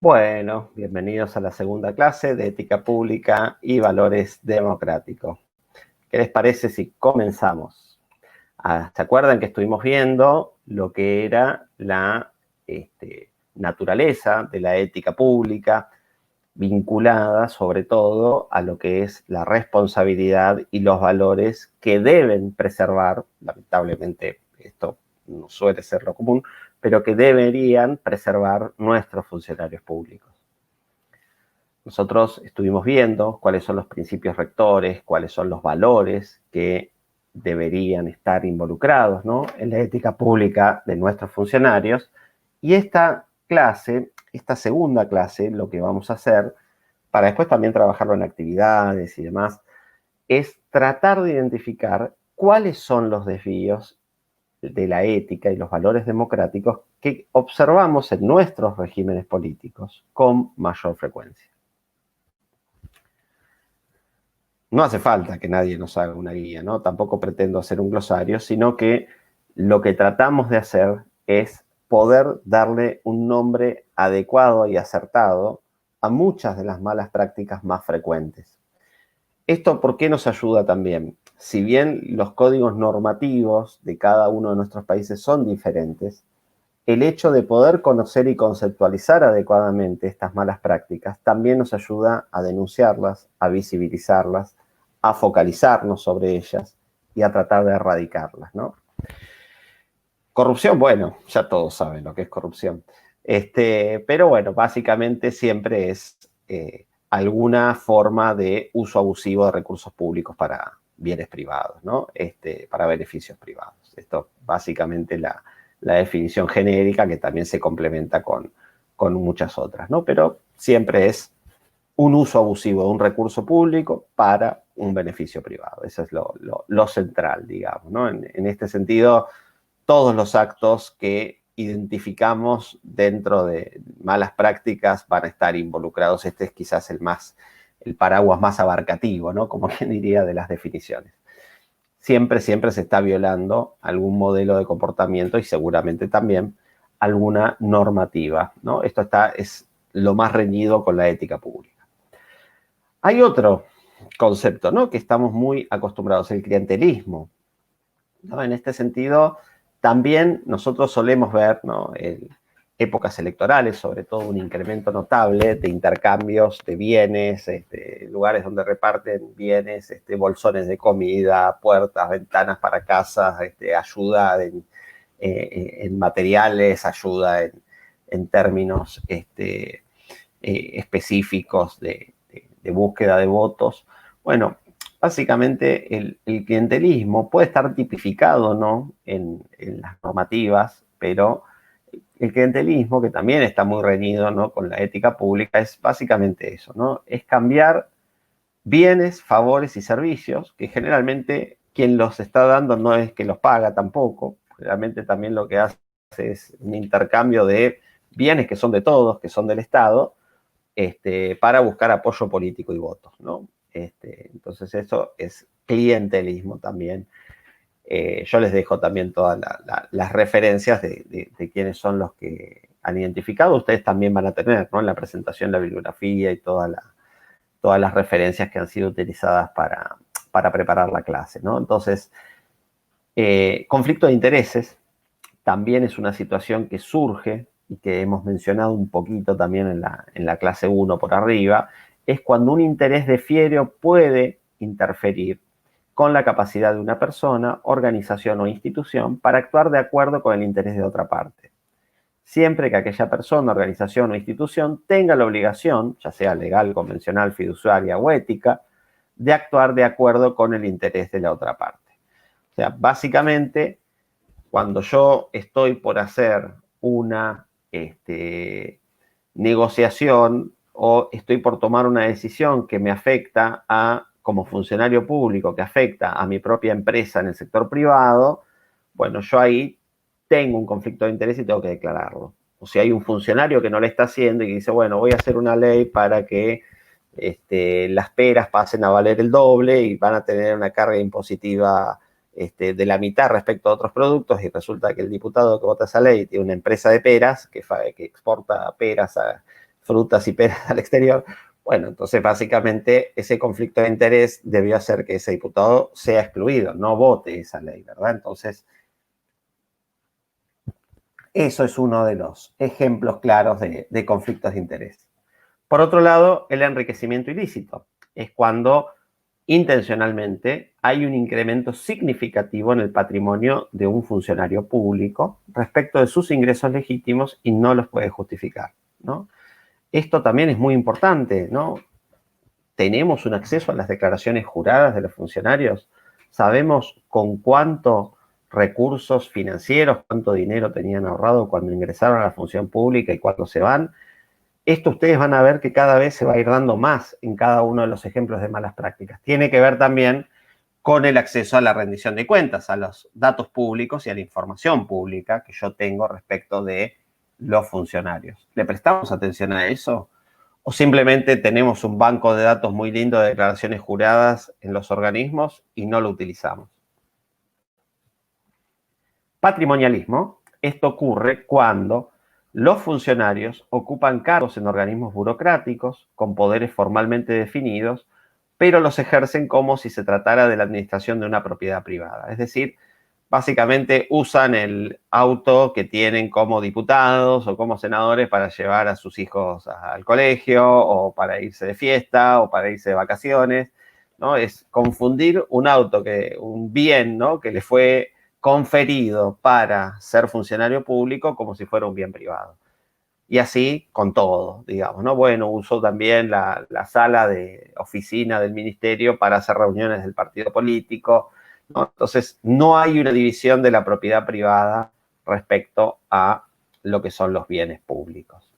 Bueno, bienvenidos a la segunda clase de Ética Pública y Valores Democráticos. ¿Qué les parece si comenzamos? ¿Se acuerdan que estuvimos viendo lo que era la naturaleza de la ética pública, vinculada sobre todo a lo que es la responsabilidad y los valores que deben preservar, lamentablemente esto no suele ser lo común, pero que deberían preservar nuestros funcionarios públicos? Nosotros estuvimos viendo cuáles son los principios rectores, cuáles son los valores que deberían estar involucrados, ¿no?, en la ética pública de nuestros funcionarios. Y esta clase, esta segunda clase, lo que vamos a hacer, para después también trabajarlo en actividades y demás, es tratar de identificar cuáles son los desvíos de la ética y los valores democráticos que observamos en nuestros regímenes políticos con mayor frecuencia. No hace falta que nadie nos haga una guía, ¿no? Tampoco pretendo hacer un glosario, sino que lo que tratamos de hacer es poder darle un nombre adecuado y acertado a muchas de las malas prácticas más frecuentes. ¿Esto por qué nos ayuda también? Si bien los códigos normativos de cada uno de nuestros países son diferentes, el hecho de poder conocer y conceptualizar adecuadamente estas malas prácticas también nos ayuda a denunciarlas, a visibilizarlas, a focalizarnos sobre ellas y a tratar de erradicarlas, ¿no? Corrupción, bueno, ya todos saben lo que es corrupción. Pero bueno, básicamente siempre es alguna forma de uso abusivo de recursos públicos para bienes privados, ¿no? Para beneficios privados. Esto básicamente la definición genérica, que también se complementa con muchas otras, ¿no? Pero siempre es un uso abusivo de un recurso público para un beneficio privado. Eso es lo central, digamos, ¿no? En este sentido, todos los actos que identificamos dentro de malas prácticas van a estar involucrados. Este es quizás el paraguas más abarcativo, ¿no?, como quien diría, de las definiciones. Siempre se está violando algún modelo de comportamiento y seguramente también alguna normativa, ¿no? Esto es lo más reñido con la ética pública. Hay otro concepto, ¿no?, que estamos muy acostumbrados, el clientelismo, ¿no? En este sentido, también nosotros solemos ver, ¿no?, en épocas electorales, sobre todo, un incremento notable de intercambios de bienes, lugares donde reparten bienes, bolsones de comida, puertas, ventanas para casas, ayuda en materiales, ayuda en términos específicos de búsqueda de votos. Bueno, básicamente el clientelismo puede estar tipificado, ¿no?, en las normativas, pero el clientelismo, que también está muy reñido, ¿no?, con la ética pública, es básicamente eso, ¿no? Es cambiar bienes, favores y servicios, que generalmente quien los está dando no es que los paga tampoco. Realmente también lo que hace es un intercambio de bienes que son de todos, que son del Estado, para buscar apoyo político y votos, ¿no? Entonces eso es clientelismo también. Yo les dejo también todas las referencias de quiénes son los que han identificado. Ustedes también van a tener, ¿no?, en la presentación, la bibliografía y todas las referencias que han sido utilizadas para preparar la clase, ¿no? Entonces, conflicto de intereses también es una situación que surge y que hemos mencionado un poquito también en la clase 1 por arriba. Es cuando un interés difiere o puede interferir con la capacidad de una persona, organización o institución para actuar de acuerdo con el interés de otra parte, siempre que aquella persona, organización o institución tenga la obligación, ya sea legal, convencional, fiduciaria o ética, de actuar de acuerdo con el interés de la otra parte. O sea, básicamente, cuando yo estoy por hacer una negociación o estoy por tomar una decisión que me afecta como funcionario público, que afecta a mi propia empresa en el sector privado, bueno, yo ahí tengo un conflicto de interés y tengo que declararlo. O si hay un funcionario que no lo está haciendo y dice, bueno, voy a hacer una ley para que las peras pasen a valer el doble y van a tener una carga impositiva de la mitad respecto a otros productos, y resulta que el diputado que vota esa ley tiene una empresa de peras que exporta peras frutas y peras al exterior. Bueno, entonces básicamente ese conflicto de interés debió hacer que ese diputado sea excluido, no vote esa ley, ¿verdad? Entonces, eso es uno de los ejemplos claros de conflictos de interés. Por otro lado, el enriquecimiento ilícito es cuando intencionalmente hay un incremento significativo en el patrimonio de un funcionario público respecto de sus ingresos legítimos y no los puede justificar, ¿no? Esto también es muy importante, ¿no? Tenemos un acceso a las declaraciones juradas de los funcionarios, sabemos con cuánto recursos financieros, cuánto dinero tenían ahorrado cuando ingresaron a la función pública y cuándo se van. Esto ustedes van a ver que cada vez se va a ir dando más en cada uno de los ejemplos de malas prácticas. Tiene que ver también con el acceso a la rendición de cuentas, a los datos públicos y a la información pública que yo tengo respecto de los funcionarios. ¿Le prestamos atención a eso? ¿O simplemente tenemos un banco de datos muy lindo de declaraciones juradas en los organismos y no lo utilizamos? Patrimonialismo. Esto ocurre cuando los funcionarios ocupan cargos en organismos burocráticos con poderes formalmente definidos, pero los ejercen como si se tratara de la administración de una propiedad privada. Es decir, básicamente usan el auto que tienen como diputados o como senadores para llevar a sus hijos al colegio o para irse de fiesta o para irse de vacaciones, ¿no? Es confundir un auto, un bien, ¿no?, que le fue conferido para ser funcionario público como si fuera un bien privado. Y así con todo, digamos, ¿no? Bueno, uso también la sala de oficina del ministerio para hacer reuniones del partido político, ¿no? Entonces, no hay una división de la propiedad privada respecto a lo que son los bienes públicos.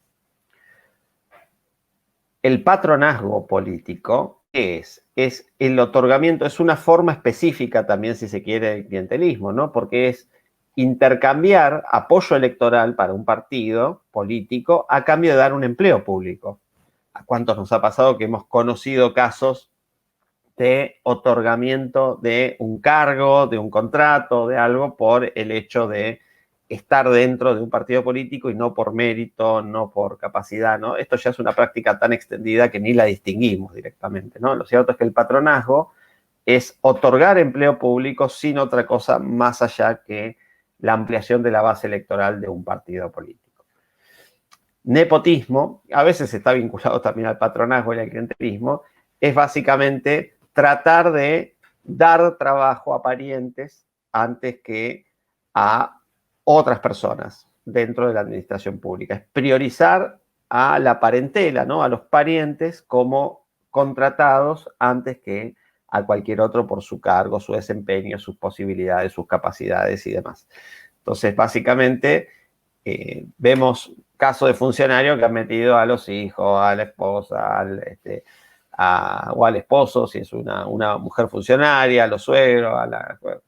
El patronazgo político, ¿qué es? Es el otorgamiento, es una forma específica también, si se quiere, del clientelismo, ¿no? Porque es intercambiar apoyo electoral para un partido político a cambio de dar un empleo público. ¿A cuántos nos ha pasado que hemos conocido casos de otorgamiento de un cargo, de un contrato, de algo, por el hecho de estar dentro de un partido político y no por mérito, no por capacidad, ¿no? Esto ya es una práctica tan extendida que ni la distinguimos directamente, ¿no? Lo cierto es que el patronazgo es otorgar empleo público sin otra cosa más allá que la ampliación de la base electoral de un partido político. Nepotismo, a veces está vinculado también al patronazgo y al clientelismo, es básicamente tratar de dar trabajo a parientes antes que a otras personas dentro de la administración pública. Es priorizar a la parentela, ¿no?, a los parientes como contratados antes que a cualquier otro por su cargo, su desempeño, sus posibilidades, sus capacidades y demás. Entonces, básicamente, vemos casos de funcionarios que han metido a los hijos, a la esposa, o al esposo, si es una mujer funcionaria, a los suegros,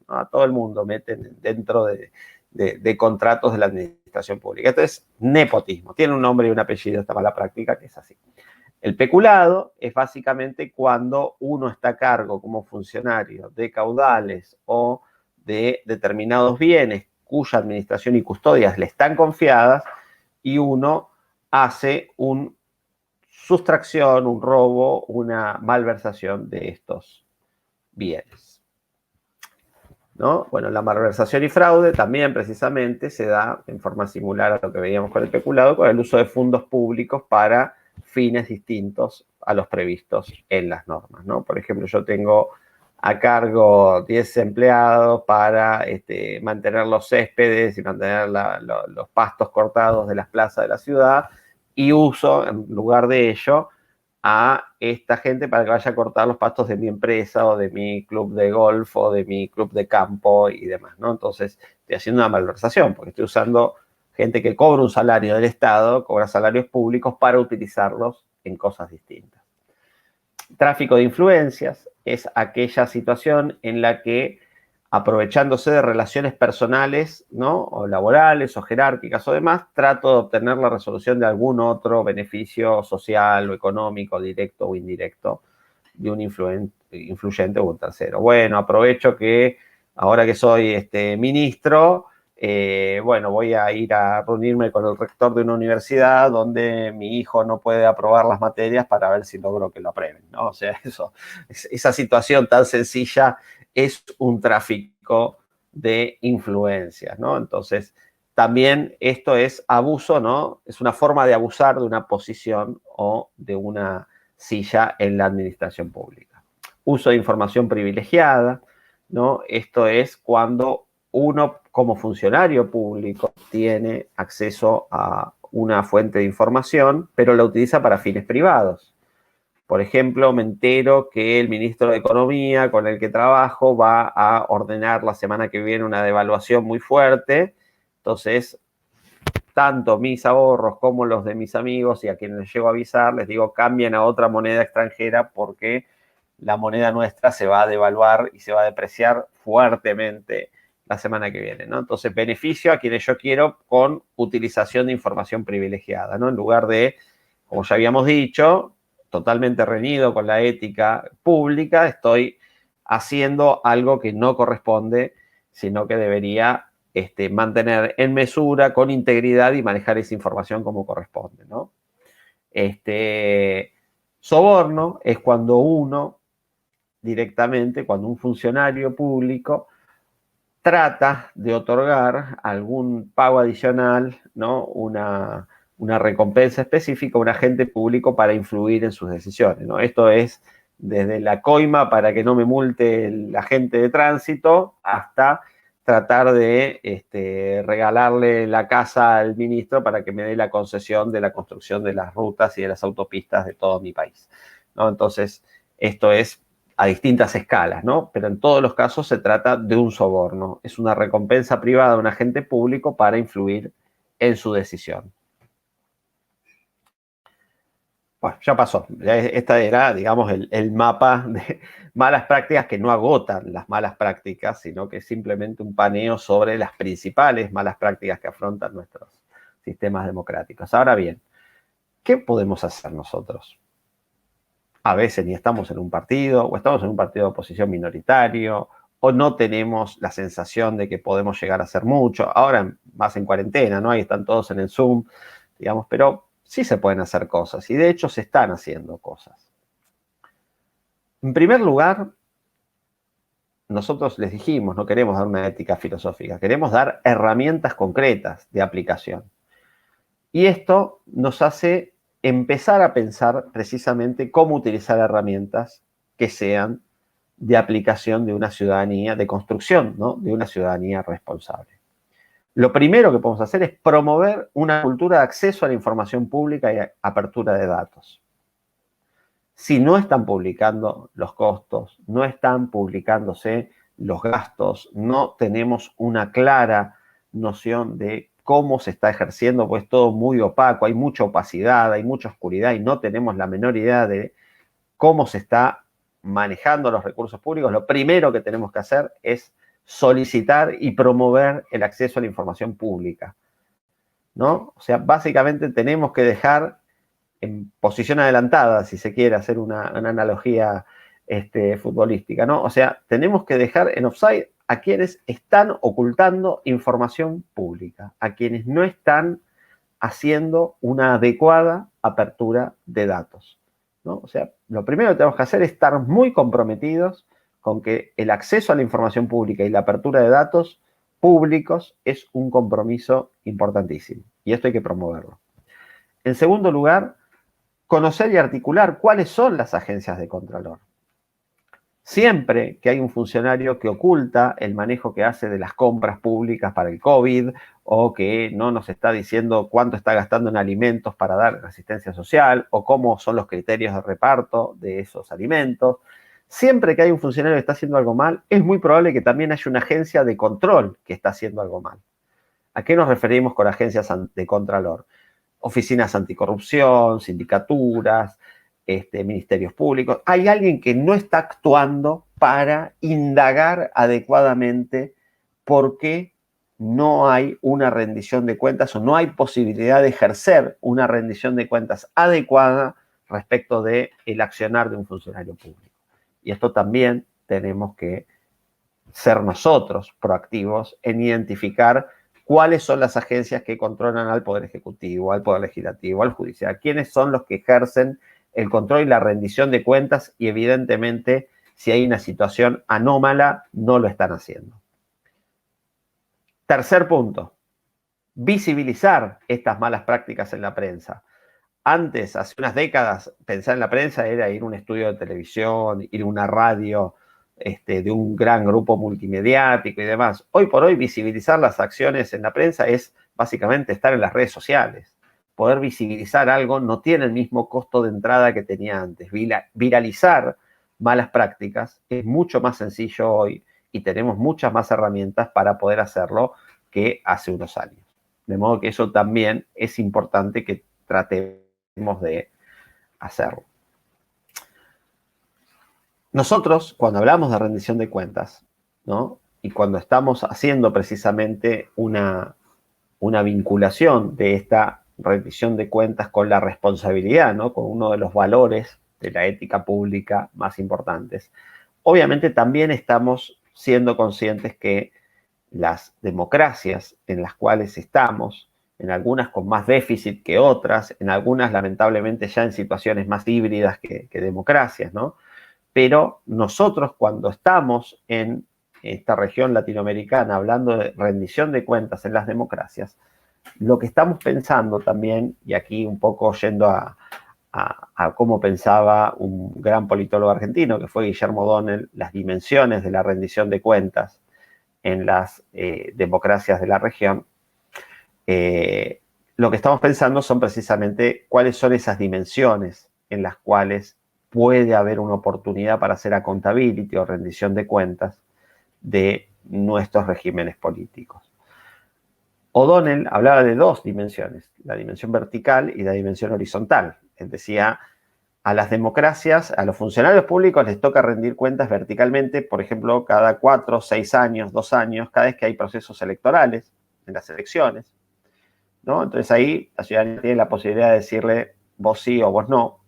a todo el mundo meten dentro de contratos de la administración pública. Esto es nepotismo. Tiene un nombre y un apellido esta mala práctica que es así. El peculado es básicamente cuando uno está a cargo como funcionario de caudales o de determinados bienes cuya administración y custodias le están confiadas y uno hace una sustracción, un robo, una malversación de estos bienes, ¿no? Bueno, la malversación y fraude también precisamente se da en forma similar a lo que veíamos con el peculado, con el uso de fondos públicos para fines distintos a los previstos en las normas, ¿no? Por ejemplo, yo tengo a cargo 10 empleados para mantener los céspedes y mantener los pastos cortados de las plazas de la ciudad y uso, en lugar de ello, a esta gente para que vaya a cortar los pastos de mi empresa o de mi club de golf o de mi club de campo y demás, ¿no? Entonces, estoy haciendo una malversación porque estoy usando gente que cobra un salario del Estado, cobra salarios públicos para utilizarlos en cosas distintas. Tráfico de influencias es aquella situación en la que, aprovechándose de relaciones personales, ¿no?, o laborales o jerárquicas o demás, trato de obtener la resolución de algún otro beneficio social o económico, directo o indirecto, de un influyente o un tercero. Bueno, aprovecho que ahora que soy ministro, bueno, voy a ir a reunirme con el rector de una universidad donde mi hijo no puede aprobar las materias para ver si logro que lo aprueben, ¿no? O sea, esa situación tan sencilla es un tráfico de influencias, ¿no? Entonces, también esto es abuso, ¿no? Es una forma de abusar de una posición o de una silla en la administración pública. Uso de información privilegiada, ¿no? Esto es cuando uno como funcionario público tiene acceso a una fuente de información, pero la utiliza para fines privados. Por ejemplo, me entero que el ministro de Economía con el que trabajo va a ordenar la semana que viene una devaluación muy fuerte. Entonces, tanto mis ahorros como los de mis amigos y a quienes les llego a avisar, les digo, cambien a otra moneda extranjera porque la moneda nuestra se va a devaluar y se va a depreciar fuertemente la semana que viene, ¿no? Entonces, beneficio a quienes yo quiero con utilización de información privilegiada, ¿no? En lugar de, como ya habíamos dicho, totalmente reñido con la ética pública, estoy haciendo algo que no corresponde, sino que debería mantener en mesura, con integridad y manejar esa información como corresponde, ¿no? Soborno es cuando uno directamente, cuando un funcionario público trata de otorgar algún pago adicional, ¿no? Una recompensa específica a un agente público para influir en sus decisiones, ¿no? Esto es desde la coima para que no me multe el agente de tránsito hasta tratar de regalarle la casa al ministro para que me dé la concesión de la construcción de las rutas y de las autopistas de todo mi país, ¿no? Entonces, esto es a distintas escalas, ¿no? Pero en todos los casos se trata de un soborno. Es una recompensa privada de un agente público para influir en su decisión. Bueno, ya pasó. Esta era, digamos, el mapa de malas prácticas que no agotan las malas prácticas, sino que es simplemente un paneo sobre las principales malas prácticas que afrontan nuestros sistemas democráticos. Ahora bien, ¿qué podemos hacer nosotros? A veces ni estamos en un partido, o estamos en un partido de oposición minoritario, o no tenemos la sensación de que podemos llegar a hacer mucho. Ahora más en cuarentena, ¿no? Ahí están todos en el Zoom, digamos, pero sí se pueden hacer cosas, y de hecho se están haciendo cosas. En primer lugar, nosotros les dijimos, no queremos dar una ética filosófica, queremos dar herramientas concretas de aplicación. Y esto nos hace empezar a pensar precisamente cómo utilizar herramientas que sean de aplicación de una ciudadanía, de construcción, ¿no? De una ciudadanía responsable. Lo primero que podemos hacer es promover una cultura de acceso a la información pública y apertura de datos. Si no están publicando los costos, no están publicándose los gastos, no tenemos una clara noción de cómo se está ejerciendo, pues todo muy opaco, hay mucha opacidad, hay mucha oscuridad y no tenemos la menor idea de cómo se está manejando los recursos públicos, lo primero que tenemos que hacer es solicitar y promover el acceso a la información pública, ¿no? O sea, básicamente tenemos que dejar en posición adelantada, si se quiere hacer una analogía futbolística, ¿no? O sea, tenemos que dejar en offside a quienes están ocultando información pública, a quienes no están haciendo una adecuada apertura de datos, ¿no? O sea, lo primero que tenemos que hacer es estar muy comprometidos con que el acceso a la información pública y la apertura de datos públicos es un compromiso importantísimo, y esto hay que promoverlo. En segundo lugar, conocer y articular cuáles son las agencias de Contralor. Siempre que hay un funcionario que oculta el manejo que hace de las compras públicas para el COVID o que no nos está diciendo cuánto está gastando en alimentos para dar asistencia social o cómo son los criterios de reparto de esos alimentos, siempre que hay un funcionario que está haciendo algo mal, es muy probable que también haya una agencia de control que está haciendo algo mal. ¿A qué nos referimos con agencias de Contralor? Oficinas anticorrupción, sindicaturas, ministerios públicos. Hay alguien que no está actuando para indagar adecuadamente por qué no hay una rendición de cuentas o no hay posibilidad de ejercer una rendición de cuentas adecuada respecto del accionar de un funcionario público. Y esto también tenemos que ser nosotros proactivos en identificar cuáles son las agencias que controlan al Poder Ejecutivo, al Poder Legislativo, al Judicial, quiénes son los que ejercen el control y la rendición de cuentas y evidentemente si hay una situación anómala no lo están haciendo. Tercer punto, visibilizar estas malas prácticas en la prensa. Antes, hace unas décadas, pensar en la prensa era ir a un estudio de televisión, ir a una radio de un gran grupo multimediático y demás. Hoy por hoy, visibilizar las acciones en la prensa es básicamente estar en las redes sociales. Poder visibilizar algo no tiene el mismo costo de entrada que tenía antes. Viralizar malas prácticas es mucho más sencillo hoy y tenemos muchas más herramientas para poder hacerlo que hace unos años. De modo que eso también es importante que tratemos de hacerlo. Nosotros, cuando hablamos de rendición de cuentas, ¿no? Y cuando estamos haciendo precisamente una vinculación de esta rendición de cuentas con la responsabilidad, ¿no? Con uno de los valores de la ética pública más importantes, obviamente también estamos siendo conscientes que las democracias en las cuales estamos, en algunas con más déficit que otras, en algunas lamentablemente ya en situaciones más híbridas que democracias, ¿no? Pero nosotros cuando estamos en esta región latinoamericana hablando de rendición de cuentas en las democracias, lo que estamos pensando también, y aquí un poco yendo a cómo pensaba un gran politólogo argentino, que fue Guillermo O'Donnell, las dimensiones de la rendición de cuentas en las democracias de la región, lo que estamos pensando son precisamente cuáles son esas dimensiones en las cuales puede haber una oportunidad para hacer accountability o rendición de cuentas de nuestros regímenes políticos. O'Donnell hablaba de dos dimensiones, la dimensión vertical y la dimensión horizontal. Él decía, a las democracias, a los funcionarios públicos les toca rendir cuentas verticalmente, por ejemplo, cada 4, 6 años, 2 años, cada vez que hay procesos electorales, en las elecciones, ¿no? Entonces ahí la ciudadanía tiene la posibilidad de decirle vos sí o vos no.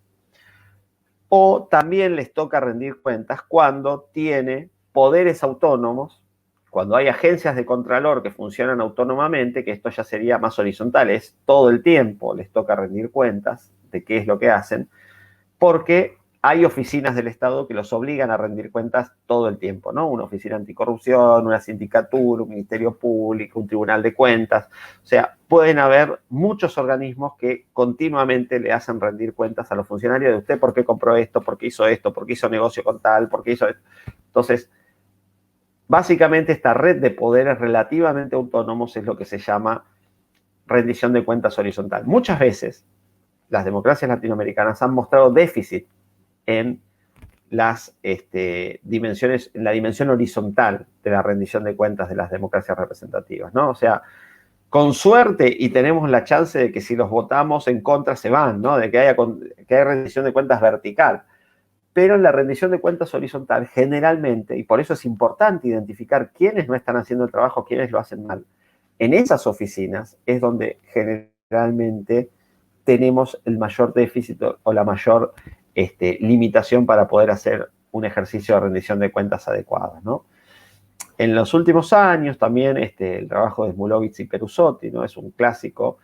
O también les toca rendir cuentas cuando tiene poderes autónomos, cuando hay agencias de contralor que funcionan autónomamente, que esto ya sería más horizontal, es todo el tiempo les toca rendir cuentas de qué es lo que hacen, porque hay oficinas del Estado que los obligan a rendir cuentas todo el tiempo, ¿no? Una oficina anticorrupción, una sindicatura, un ministerio público, un tribunal de cuentas. O sea, pueden haber muchos organismos que continuamente le hacen rendir cuentas a los funcionarios de usted por qué compró esto, por qué hizo negocio con tal, por qué hizo esto. Entonces, básicamente esta red de poderes relativamente autónomos es lo que se llama rendición de cuentas horizontal. Muchas veces las democracias latinoamericanas han mostrado déficit en las dimensiones, en la dimensión horizontal de la rendición de cuentas de las democracias representativas, ¿no? O sea, con suerte y tenemos la chance de que si los votamos en contra se van, ¿no? De que haya rendición de cuentas vertical. Pero en la rendición de cuentas horizontal, generalmente, y por eso es importante identificar quiénes no están haciendo el trabajo, quiénes lo hacen mal, en esas oficinas es donde generalmente tenemos el mayor déficit o la mayor limitación para poder hacer un ejercicio de rendición de cuentas adecuado, ¿no? En los últimos años también el trabajo de Smulovitz y Perusotti, ¿no? Es un clásico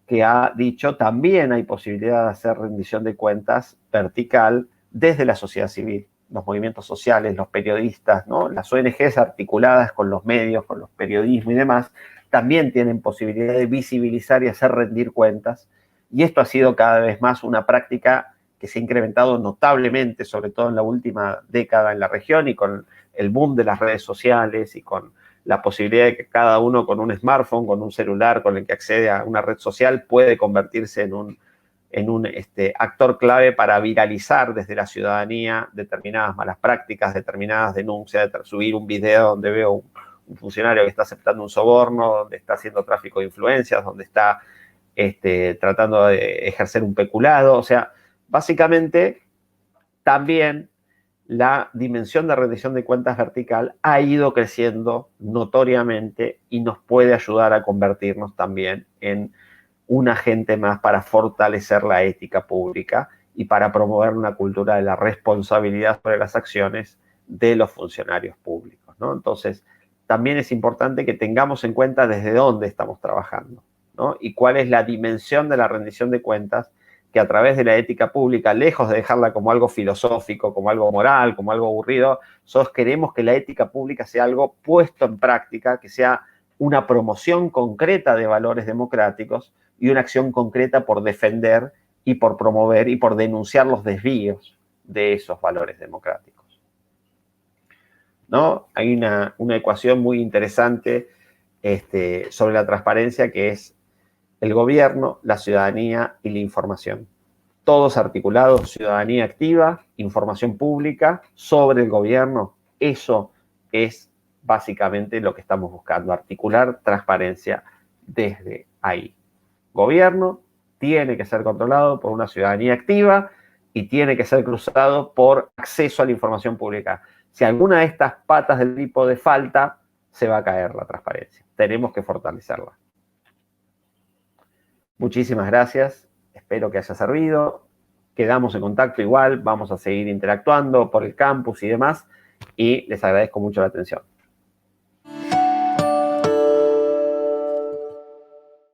que ha dicho también hay posibilidad de hacer rendición de cuentas vertical desde la sociedad civil, los movimientos sociales, los periodistas, ¿no? Las ONGs articuladas con los medios, con los periodismos y demás, también tienen posibilidad de visibilizar y hacer rendir cuentas. Y esto ha sido cada vez más una práctica que se ha incrementado notablemente, sobre todo en la última década en la región y con el boom de las redes sociales y con la posibilidad de que cada uno con un smartphone, con un celular con el que accede a una red social puede convertirse en un actor clave para viralizar desde la ciudadanía determinadas malas prácticas, determinadas denuncias, subir un video donde veo un funcionario que está aceptando un soborno, donde está haciendo tráfico de influencias, donde está tratando de ejercer un peculado. O sea, básicamente también la dimensión de rendición de cuentas vertical ha ido creciendo notoriamente y nos puede ayudar a convertirnos también en un agente más para fortalecer la ética pública y para promover una cultura de la responsabilidad sobre las acciones de los funcionarios públicos, ¿no? Entonces, también es importante que tengamos en cuenta desde dónde estamos trabajando, ¿no? Y cuál es la dimensión de la rendición de cuentas que a través de la ética pública, lejos de dejarla como algo filosófico, como algo moral, como algo aburrido, nosotros queremos que la ética pública sea algo puesto en práctica, que sea una promoción concreta de valores democráticos y una acción concreta por defender y por promover y por denunciar los desvíos de esos valores democráticos, ¿no? Hay una ecuación muy interesante sobre la transparencia, que es el gobierno, la ciudadanía y la información. Todos articulados: ciudadanía activa, información pública sobre el gobierno. Eso es básicamente lo que estamos buscando, articular transparencia desde ahí. Gobierno tiene que ser controlado por una ciudadanía activa y tiene que ser cruzado por acceso a la información pública. Si alguna de estas patas del trípode falta, se va a caer la transparencia. Tenemos que fortalecerla. Muchísimas gracias. Espero que haya servido. Quedamos en contacto igual. Vamos a seguir interactuando por el campus y demás. Y les agradezco mucho la atención.